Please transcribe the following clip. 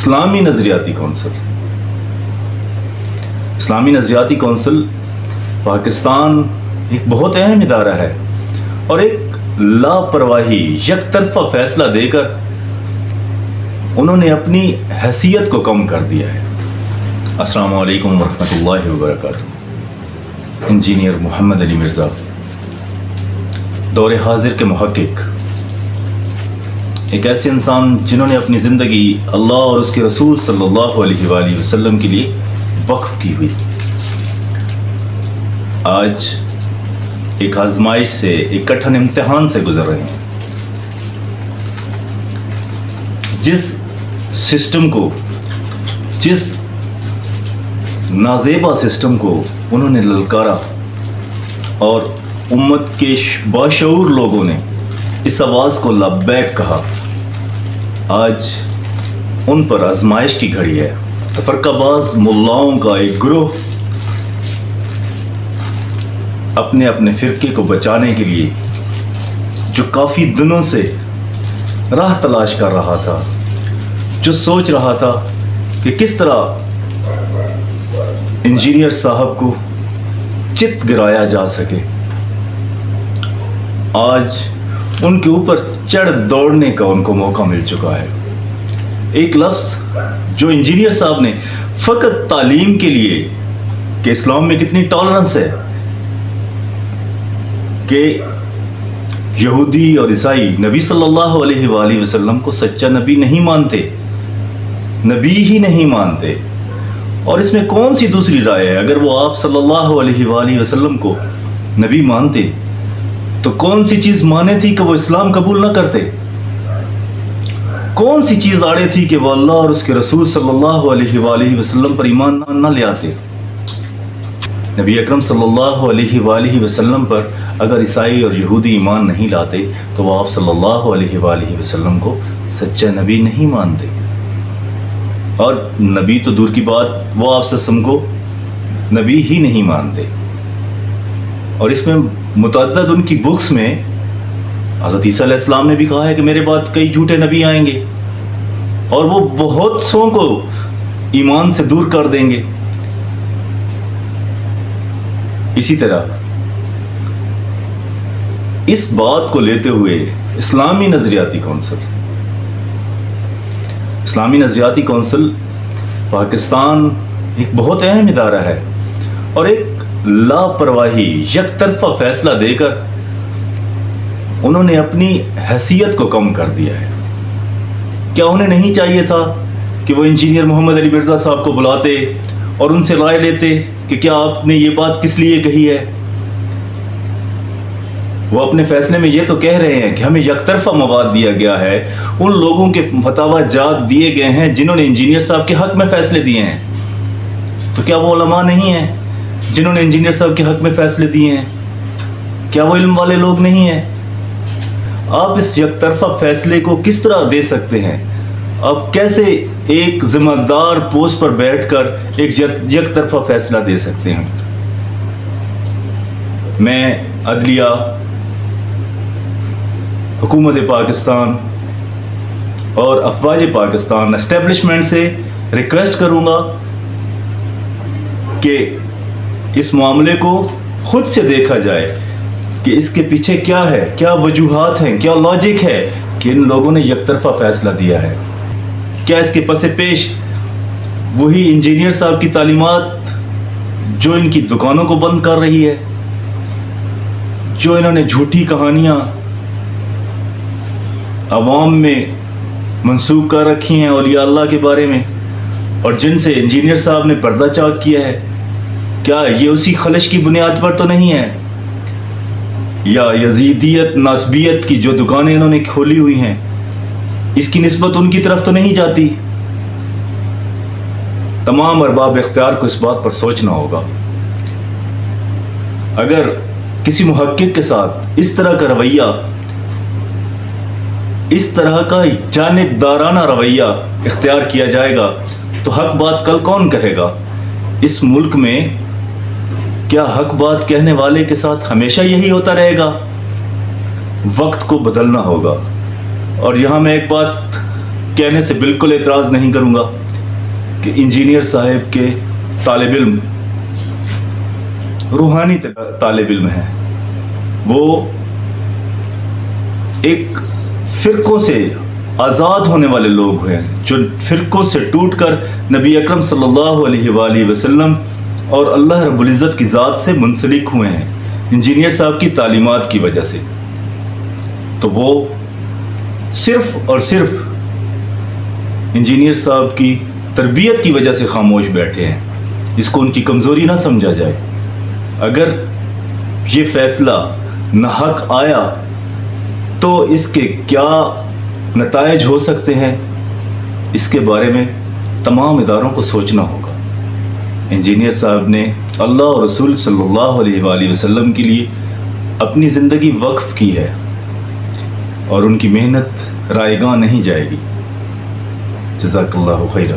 اسلامی نظریاتی کونسل پاکستان ایک بہت اہم ادارہ ہے اور ایک لاپرواہی یک طرفہ فیصلہ دے کر انہوں نے اپنی حیثیت کو کم کر دیا ہے۔ السلام علیکم ورحمۃ اللہ وبرکاتہ۔ انجینئر محمد علی مرزا، دور حاضر کے محقق، ایک ایسے انسان جنہوں نے اپنی زندگی اللہ اور اس کے رسول صلی اللہ علیہ وآلہ وسلم کے لیے وقف کی ہوئی، آج ایک آزمائش سے، ایک کٹھن امتحان سے گزر رہے ہیں۔ جس سسٹم کو، جس نازیبا سسٹم کو انہوں نے للکارا اور امت کے باشعور لوگوں نے اس آواز کو لبیک کہا، آج ان پر آزمائش کی گھڑی ہے۔ تفرقہ باز ملاؤں کا ایک گروہ اپنے اپنے فرقے کو بچانے کے لیے جو کافی دنوں سے راہ تلاش کر رہا تھا، جو سوچ رہا تھا کہ کس طرح انجینئر صاحب کو چت گرایا جا سکے، آج ان کے اوپر چڑھ دوڑنے کا ان کو موقع مل چکا ہے۔ ایک لفظ جو انجینئر صاحب نے فقط تعلیم کے لیے کہ اسلام میں کتنی ٹالرنس ہے، کہ یہودی اور عیسائی نبی صلی اللہ علیہ وآلہ وسلم کو سچا نبی نہیں مانتے، نبی ہی نہیں مانتے، اور اس میں کون سی دوسری رائے ہے؟ اگر وہ آپ صلی اللہ علیہ وآلہ وسلم کو نبی مانتے تو کون سی چیز مانے تھی کہ وہ اسلام قبول نہ کرتے؟ کون سی چیز آڑے تھی کہ وہ اللہ اور اس کے رسول صلی اللہ علیہ وآلہ وسلم پر ایمان نہ لے آتے؟ نبی اکرم صلی اللہ علیہ وآلہ وسلم پر اگر عیسائی اور یہودی ایمان نہیں لاتے تو وہ آپ صلی اللہ علیہ وآلہ وسلم کو سچا نبی نہیں مانتے، اور نبی تو دور کی بات، وہ آپ وسلم کو نبی ہی نہیں مانتے۔ اور اس میں متعدد ان کی بکس میں حضرت عیسیٰ علیہ السلام نے بھی کہا ہے کہ میرے بعد کئی جھوٹے نبی آئیں گے اور وہ بہت سو کو ایمان سے دور کر دیں گے۔ اسی طرح اس بات کو لیتے ہوئے اسلامی نظریاتی کونسل پاکستان ایک بہت اہم ادارہ ہے اور ایک لاپرواہی یک طرفہ فیصلہ دے کر انہوں نے اپنی حیثیت کو کم کر دیا ہے۔ کیا انہیں نہیں چاہیے تھا کہ وہ انجینئر محمد علی مرزا صاحب کو بلاتے اور ان سے رائے لیتے کہ کیا آپ نے یہ بات کس لیے کہی ہے؟ وہ اپنے فیصلے میں یہ تو کہہ رہے ہیں کہ ہمیں یک طرفہ مواد دیا گیا ہے، ان لوگوں کے فتاوی جات دیے گئے ہیں جنہوں نے انجینئر صاحب کے حق میں فیصلے دیے ہیں، تو کیا وہ علماء نہیں ہیں جنہوں نے انجینئر صاحب کے حق میں فیصلے دیے ہیں؟ کیا وہ علم والے لوگ نہیں ہیں؟ آپ اس یک طرفہ فیصلے کو کس طرح دے سکتے ہیں؟ آپ کیسے ایک ذمہ دار پوسٹ پر بیٹھ کر ایک یک طرفہ فیصلہ دے سکتے ہیں؟ میں عدلیہ، حکومت پاکستان اور افواج پاکستان اسٹیبلشمنٹ سے ریکویسٹ کروں گا کہ اس معاملے کو خود سے دیکھا جائے کہ اس کے پیچھے کیا ہے، کیا وجوہات ہیں، کیا لاجک ہے کہ ان لوگوں نے یک طرفہ فیصلہ دیا ہے۔ کیا اس کے پس پیش وہی انجینئر صاحب کی تعلیمات جو ان کی دکانوں کو بند کر رہی ہے، جو انہوں نے جھوٹی کہانیاں عوام میں منسوخ کر رکھی ہیں اولیاء اللہ کے بارے میں، اور جن سے انجینئر صاحب نے پردہ چاک کیا ہے، کیا یہ اسی خلش کی بنیاد پر تو نہیں ہے؟ یا یزیدیت، ناسبیت کی جو دکانیں انہوں نے کھولی ہوئی ہیں، اس کی نسبت ان کی طرف تو نہیں جاتی؟ تمام ارباب اختیار کو اس بات پر سوچنا ہوگا۔ اگر کسی محقق کے ساتھ اس طرح کا رویہ، اس طرح کا جانبدارانہ رویہ اختیار کیا جائے گا تو حق بات کل کون کہے گا؟ اس ملک میں کیا حق بات کہنے والے کے ساتھ ہمیشہ یہی ہوتا رہے گا؟ وقت کو بدلنا ہوگا۔ اور یہاں میں ایک بات کہنے سے بالکل اعتراض نہیں کروں گا کہ انجینئر صاحب کے طالب علم روحانی طالب علم ہیں، وہ ایک فرقوں سے آزاد ہونے والے لوگ ہیں، جو فرقوں سے ٹوٹ کر نبی اکرم صلی اللہ علیہ وآلہ وسلم اور اللہ رب العزت کی ذات سے منسلک ہوئے ہیں انجینئر صاحب کی تعلیمات کی وجہ سے۔ تو وہ صرف اور صرف انجینئر صاحب کی تربیت کی وجہ سے خاموش بیٹھے ہیں، اس کو ان کی کمزوری نہ سمجھا جائے۔ اگر یہ فیصلہ ناحق آیا تو اس کے کیا نتائج ہو سکتے ہیں، اس کے بارے میں تمام اداروں کو سوچنا ہوگا۔ انجینئر صاحب نے اللہ اور رسول صلی اللہ علیہ وآلہ وسلم کے لیے اپنی زندگی وقف کی ہے، اور ان کی محنت رائے گاں نہیں جائے گی۔ جزاک اللہ خیرہ۔